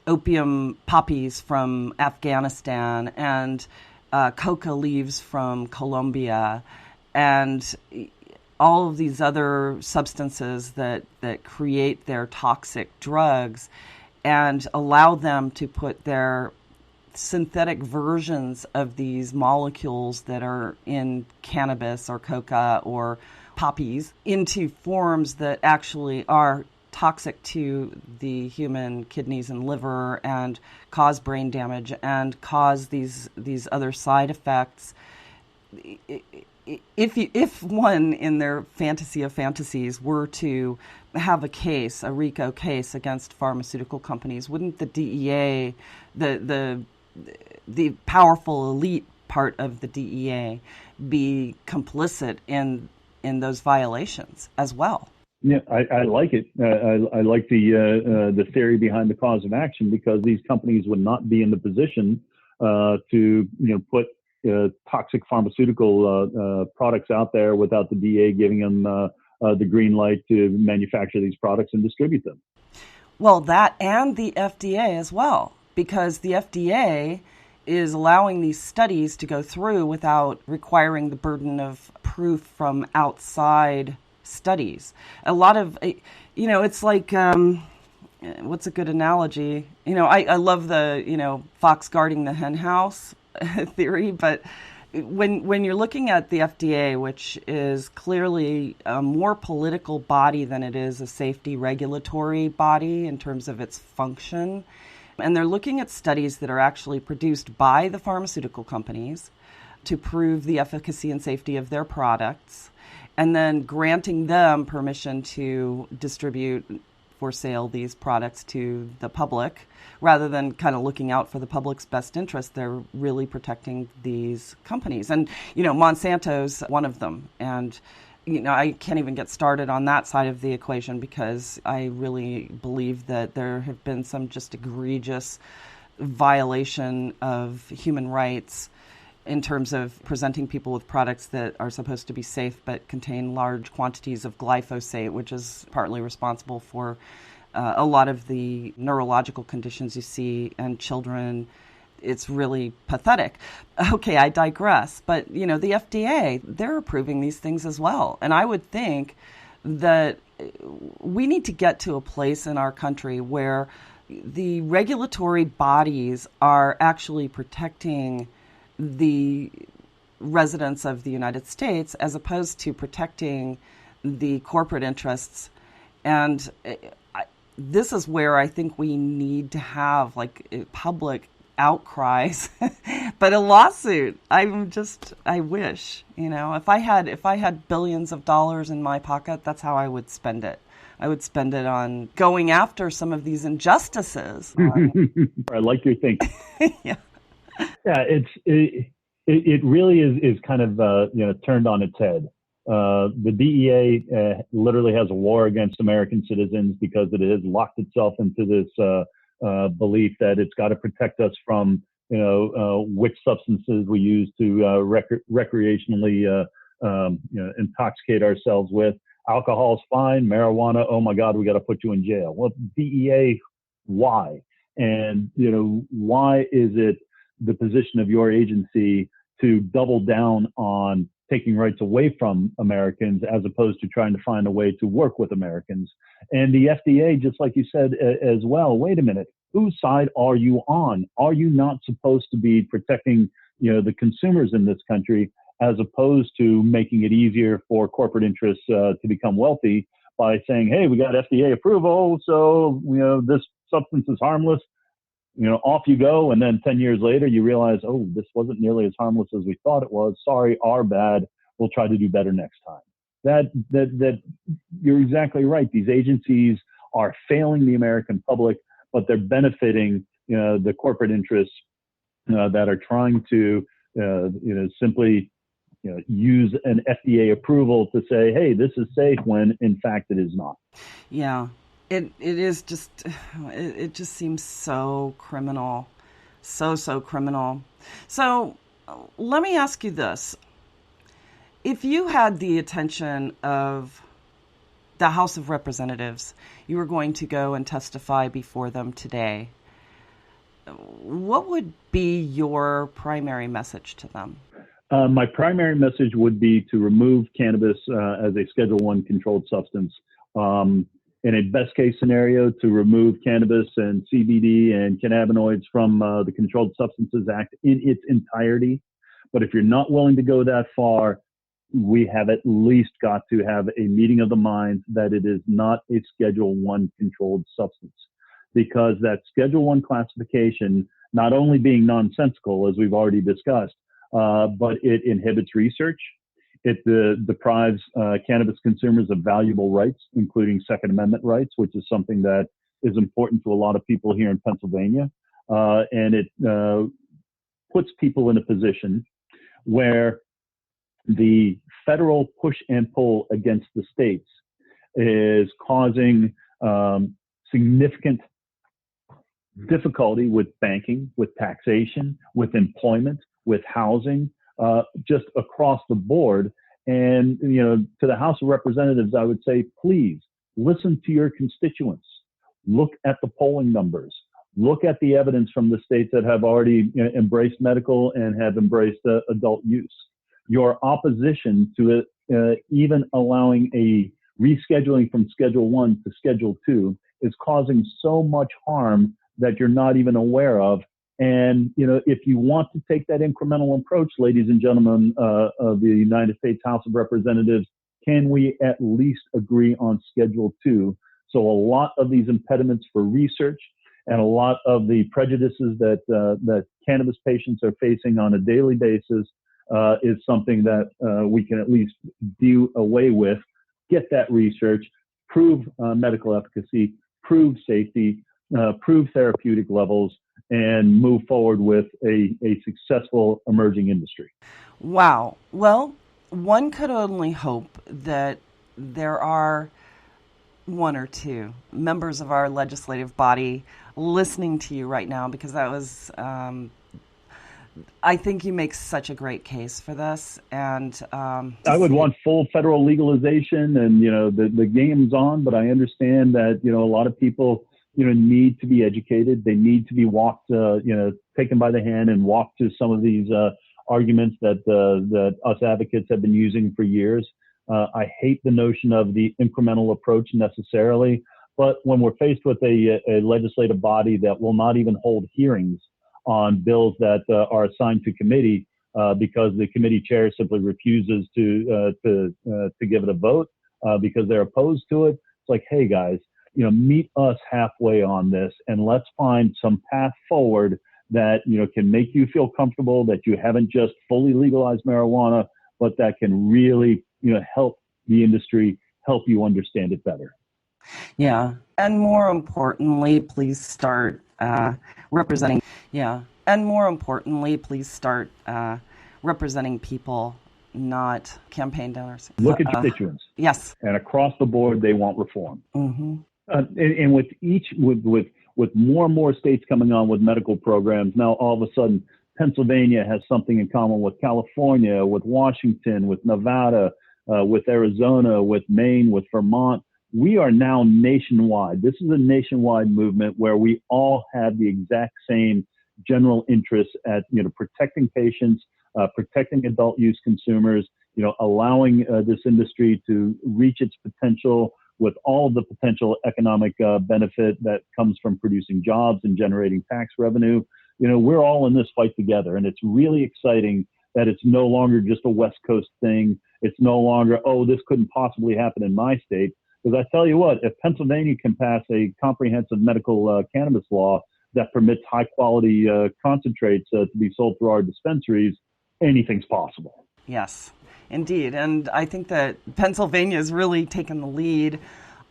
opium poppies from Afghanistan and coca leaves from Colombia and all of these other substances that create their toxic drugs, and allow them to put their synthetic versions of these molecules that are in cannabis or coca or poppies into forms that actually are toxic to the human kidneys and liver and cause brain damage and cause these other side effects. If one in their fantasy of fantasies were to have a case, a RICO case against pharmaceutical companies, wouldn't the DEA, the powerful elite part of the DEA, be complicit in those violations as well? Yeah, I like it. I like the theory behind the cause of action, because these companies would not be in the position to put toxic pharmaceutical products out there without the DEA giving them the green light to manufacture these products and distribute them. Well, that and the FDA as well, because the FDA is allowing these studies to go through without requiring the burden of proof from outside studies. A lot of, it's like, what's a good analogy? I love the, fox guarding the hen house theory, but when you're looking at the FDA, which is clearly a more political body than it is a safety regulatory body in terms of its function, and they're looking at studies that are actually produced by the pharmaceutical companies to prove the efficacy and safety of their products, and then granting them permission to distribute for sale these products to the public, rather than kind of looking out for the public's best interest. They're really protecting these companies. And, Monsanto's one of them. And, I can't even get started on that side of the equation, because I really believe that there have been some just egregious violation of human rights in terms of presenting people with products that are supposed to be safe but contain large quantities of glyphosate, which is partly responsible for a lot of the neurological conditions you see in children. It's really pathetic. Okay, I digress. But, the FDA, they're approving these things as well. And I would think that we need to get to a place in our country where the regulatory bodies are actually protecting the residents of the United States as opposed to protecting the corporate interests. And this is where I think we need to have like public outcries, but a lawsuit. I wish, if I had billions of dollars in my pocket, that's how I would spend it. I would spend it on going after some of these injustices. I like your thinking. Yeah. Yeah, it really is kind of turned on its head. The DEA literally has a war against American citizens because it has locked itself into this belief that it's got to protect us from which substances we use to recreationally intoxicate ourselves with. Alcohol's fine, marijuana, oh my God, we got to put you in jail. Well, DEA, why? And why is it the position of your agency to double down on taking rights away from Americans as opposed to trying to find a way to work with Americans? And the FDA, just like you said as well, wait a minute, whose side are you on? Are you not supposed to be protecting the consumers in this country as opposed to making it easier for corporate interests to become wealthy by saying, hey, we got FDA approval, so this substance is harmless, off you go, and then 10 years later you realize, oh, this wasn't nearly as harmless as we thought it was. Sorry, our bad. We'll try to do better next time. That you're exactly right. These agencies are failing the American public, but they're benefiting the corporate interests that are trying to simply use an FDA approval to say, hey, this is safe, when in fact it is not. Yeah. It is just, it just seems so criminal, so criminal. So let me ask you this. If you had the attention of the House of Representatives, you were going to go and testify before them today, what would be your primary message to them? My primary message would be to remove cannabis as a Schedule I controlled substance. In a best case scenario, to remove cannabis and CBD and cannabinoids from the Controlled Substances Act in its entirety. But if you're not willing to go that far, we have at least got to have a meeting of the minds that it is not a Schedule I controlled substance. Because that Schedule I classification, not only being nonsensical, as we've already discussed, but it inhibits research. It deprives cannabis consumers of valuable rights, including Second Amendment rights, which is something that is important to a lot of people here in Pennsylvania. And it puts people in a position where the federal push and pull against the states is causing significant difficulty with banking, with taxation, with employment, with housing, just across the board. And, to the House of Representatives, I would say, please listen to your constituents. Look at the polling numbers. Look at the evidence from the states that have already embraced medical and have embraced adult use. Your opposition to it, even allowing a rescheduling from Schedule I to Schedule II, is causing so much harm that you're not even aware of. And, if you want to take that incremental approach, ladies and gentlemen of the United States House of Representatives, can we at least agree on Schedule II? So a lot of these impediments for research and a lot of the prejudices that cannabis patients are facing on a daily basis is something that we can at least do away with. Get that research, prove medical efficacy, prove safety, prove therapeutic levels, and move forward with a successful emerging industry. Wow. Well, one could only hope that there are one or two members of our legislative body listening to you right now, because that was, I think you make such a great case for this. And I would want full federal legalization, and, the game's on, but I understand that, a lot of people, need to be educated. They need to be walked, taken by the hand and walked to some of these arguments that us advocates have been using for years. I hate the notion of the incremental approach necessarily, but when we're faced with a legislative body that will not even hold hearings on bills that are assigned to committee, because the committee chair simply refuses to give it a vote because they're opposed to it. It's like, hey guys, meet us halfway on this, and let's find some path forward that can make you feel comfortable that you haven't just fully legalized marijuana, but that can really help the industry, help you understand it better. Yeah, and more importantly, please start representing. Yeah, and more importantly, please start representing people, not campaign donors. Look at constituents. Yes. And across the board, they want reform. Mm-hmm. And with more and more states coming on with medical programs, now all of a sudden Pennsylvania has something in common with California, with Washington, with Nevada, with Arizona, with Maine, with Vermont. We are now nationwide. This is a nationwide movement where we all have the exact same general interests at protecting patients, protecting adult use consumers, allowing this industry to reach its potential with all of the potential economic benefit that comes from producing jobs and generating tax revenue. We're all in this fight together, and it's really exciting that it's no longer just a West Coast thing. It's no longer, oh, this couldn't possibly happen in my state. Because I tell you what, if Pennsylvania can pass a comprehensive medical cannabis law that permits high quality concentrates to be sold through our dispensaries, anything's possible. Yes, indeed. And I think that Pennsylvania has really taken the lead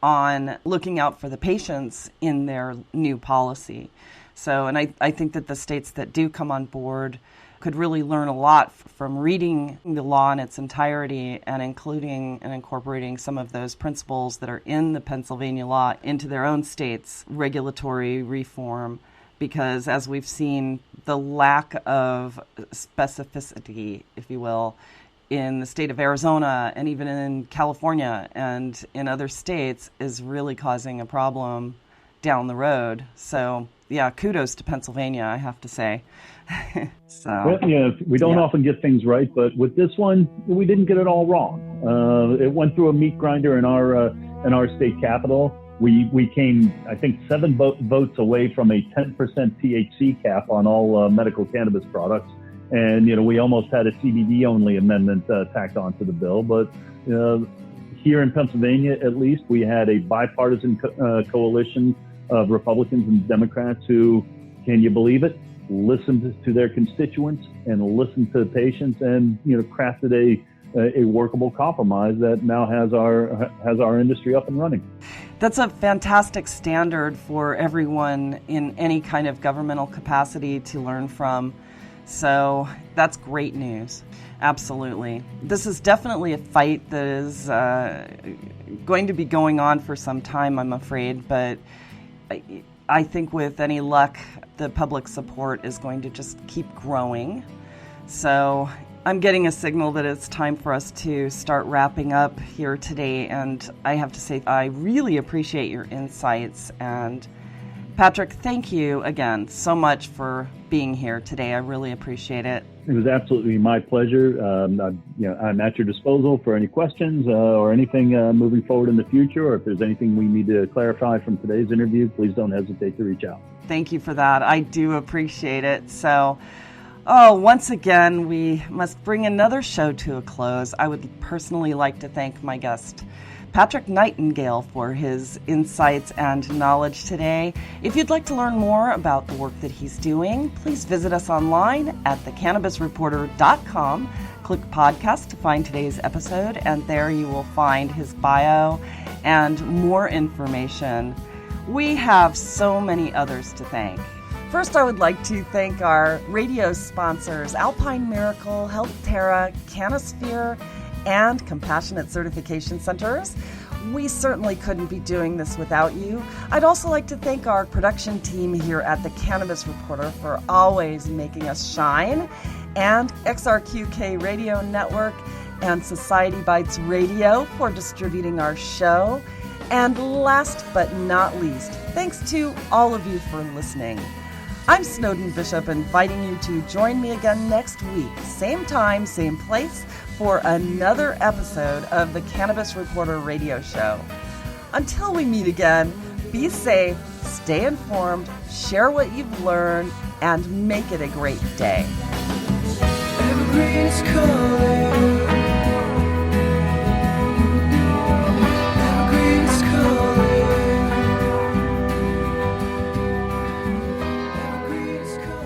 on looking out for the patients in their new policy. So, and I think that the states that do come on board could really learn a lot from reading the law in its entirety and including and incorporating some of those principles that are in the Pennsylvania law into their own state's regulatory reform. Because as we've seen, the lack of specificity, if you will, in the state of Arizona and even in California and in other states is really causing a problem down the road. So, yeah, kudos to Pennsylvania, I have to say. Well, we don't often get things right, but with this one, we didn't get it all wrong. It went through a meat grinder in our state capital. We came, I think, 7 votes away from a 10% THC cap on all medical cannabis products. And, we almost had a CBD-only amendment tacked onto the bill. But here in Pennsylvania, at least, we had a bipartisan coalition of Republicans and Democrats who, can you believe it, listened to their constituents and listened to patients and, crafted a workable compromise that now has our industry up and running. That's a fantastic standard for everyone in any kind of governmental capacity to learn from. So that's great news. Absolutely. This is definitely a fight that is going to be going on for some time, I'm afraid, but I think with any luck, the public support is going to just keep growing. So I'm getting a signal that it's time for us to start wrapping up here today, and I have to say I really appreciate your insights. And Patrick, thank you again so much for being here today. I really appreciate it. It was absolutely my pleasure. I'm at your disposal for any questions or anything moving forward in the future, or if there's anything we need to clarify from today's interview, please don't hesitate to reach out. Thank you for that. I do appreciate it. So, once again, we must bring another show to a close. I would personally like to thank my guest, Patrick Nightingale, for his insights and knowledge today. If you'd like to learn more about the work that he's doing, please visit us online at thecannabisreporter.com. Click podcast to find today's episode, and there you will find his bio and more information. We have so many others to thank. First, I would like to thank our radio sponsors, Alpine Miracle, Health Terra, Canosphere, and Compassionate Certification Centers. We certainly couldn't be doing this without you. I'd also like to thank our production team here at the Cannabis Reporter for always making us shine, and XRQK Radio Network and Society Bites Radio for distributing our show. And last but not least, thanks to all of you for listening. I'm Snowden Bishop, inviting you to join me again next week, same time, same place, for another episode of the Cannabis Reporter Radio Show. Until we meet again, be safe, stay informed, share what you've learned, and make it a great day. Evergreen's calling. Evergreen's calling. Evergreen's calling.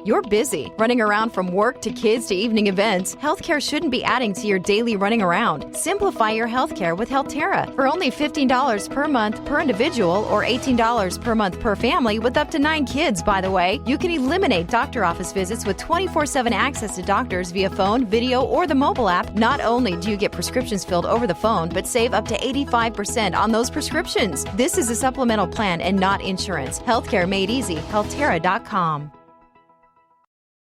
You're busy, running around from work to kids to evening events. Healthcare shouldn't be adding to your daily running around. Simplify your healthcare with Healthterra. For only $15 per month per individual or $18 per month per family with up to 9 kids, by the way, you can eliminate doctor office visits with 24/7 access to doctors via phone, video, or the mobile app. Not only do you get prescriptions filled over the phone, but save up to 85% on those prescriptions. This is a supplemental plan and not insurance. Healthcare made easy. Healthterra.com.